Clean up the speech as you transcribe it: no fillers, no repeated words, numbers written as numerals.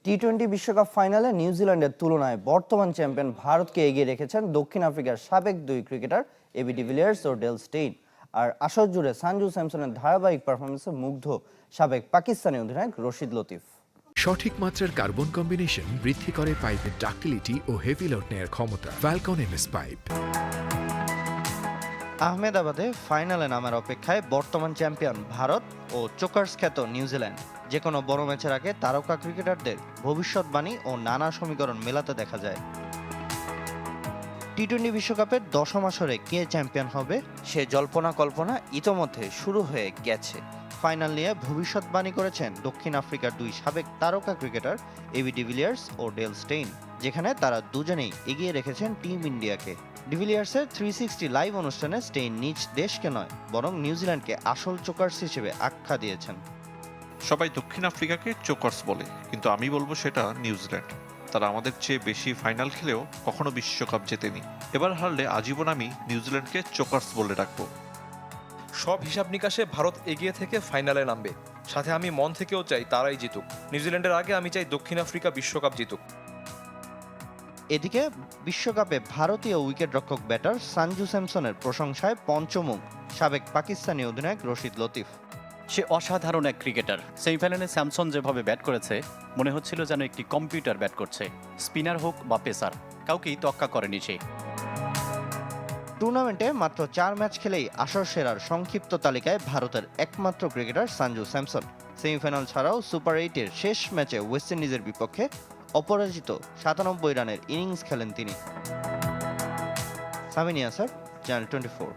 টি-20 বিশ্বকাপ ফাইনালে নিউজিল্যান্ডের তুলনায় বর্তমান চ্যাম্পিয়ন ভারতকে এগিয়ে রেখেছেন দক্ষিণ আফ্রিকার সাবেক দুই ক্রিকেটার এবি ডিভিলিয়ার্স ও ডেল স্টেইন। আর আসর জুড়ে সঞ্জু স্যামসনের ধারাবাহিক পারফরমেন্সে মুগ্ধ সাবেক পাকিস্তানি অধিনায়ক রশিদ লতিফ। সঠিক মাত্রার কার্বন কম্বিনেশন বৃদ্ধি করে পাইপের ডাক্টিলিটি ও হেভি লোড নেয়ার ক্ষমতা। Falcon MS pipe. আহমেদাবাদে ফাইনালে নামার অপেক্ষায় বর্তমান চ্যাম্পিয়ন ভারত ও চোকার্স খ্যাত নিউজিল্যান্ড। যে কোনো বড় ম্যাচের আগে তারকা ক্রিকেটারদের ভবিষ্যৎবাণী ও নানা সমীকরণ মেলাতে দেখা যায়। টি-20 বিশ্বকাপের দশম আসরে কে চ্যাম্পিয়ন হবে সে জল্পনা কল্পনা ইতোমধ্যে শুরু হয়ে গেছে। ফাইনাল নিয়ে ভবিষ্যৎবাণী করেছেন দক্ষিণ আফ্রিকার দুই সাবেক তারকা ক্রিকেটার এবি ডিভিলিয়ার্স ও ডেল স্টেইন, যেখানে তারা দুজনেই এগিয়ে রেখেছেন টিম ইন্ডিয়াকে। ডিভিলিয়ার্সের 360 লাইভ অনুষ্ঠানে স্টেইন নিজ দেশকে নয় বরং নিউজিল্যান্ডকে আসল চোকার্স হিসেবে আখ্যা দিয়েছেন। সবাই দক্ষিণ আফ্রিকাকে চোকার্স বলে, কিন্তু আমি বলবো সেটা নিউজিল্যান্ড। তারা আমাদের চেয়ে বেশি ফাইনাল খেলেও কখনো বিশ্বকাপ জেতেনি। এবার হারলে আজীবন আমি নিউজিল্যান্ডকে চোকার্স বলে ডাকবো। সব হিসাব নিকাশে ভারত এগিয়ে থেকে ফাইনালে নামবে, সাথে আমি মন থেকেও চাই তারাই জিতুক। নিউজিল্যান্ডের আগে আমি চাই দক্ষিণ আফ্রিকা বিশ্বকাপ জিতুক। এদিকে বিশ্বকাপে ভারতীয় উইকেটরক্ষক ব্যাটার সঞ্জু স্যামসনের প্রশংসায় পঞ্চমুখ সাবেক পাকিস্তানি অধিনায়ক রশিদ লতিফ। সে অসাধারণ এক ক্রিকেটার। সেমিফাইনালে স্যামসন যেভাবে ব্যাট করেছে মনে হচ্ছিল যেন একটি কম্পিউটার ব্যাট করছে। স্পিনার হোক বা পেসার, কাউকেই তোয়াক্কা করেনি সে। টুর্নামেন্টে মাত্র 4 ম্যাচ খেলেই আসর সেরার সংক্ষিপ্ত তালিকায় ভারতের একমাত্র ক্রিকেটার সঞ্জু স্যামসন। সেমিফাইনাল ছাড়াও সুপার 8-এর শেষ ম্যাচে ওয়েস্ট ইন্ডিজের বিপক্ষে অপরাজিত 97 রানের ইনিংস খেলেন তিনি। সামিনিয়া স্যার, চ্যানেল 24।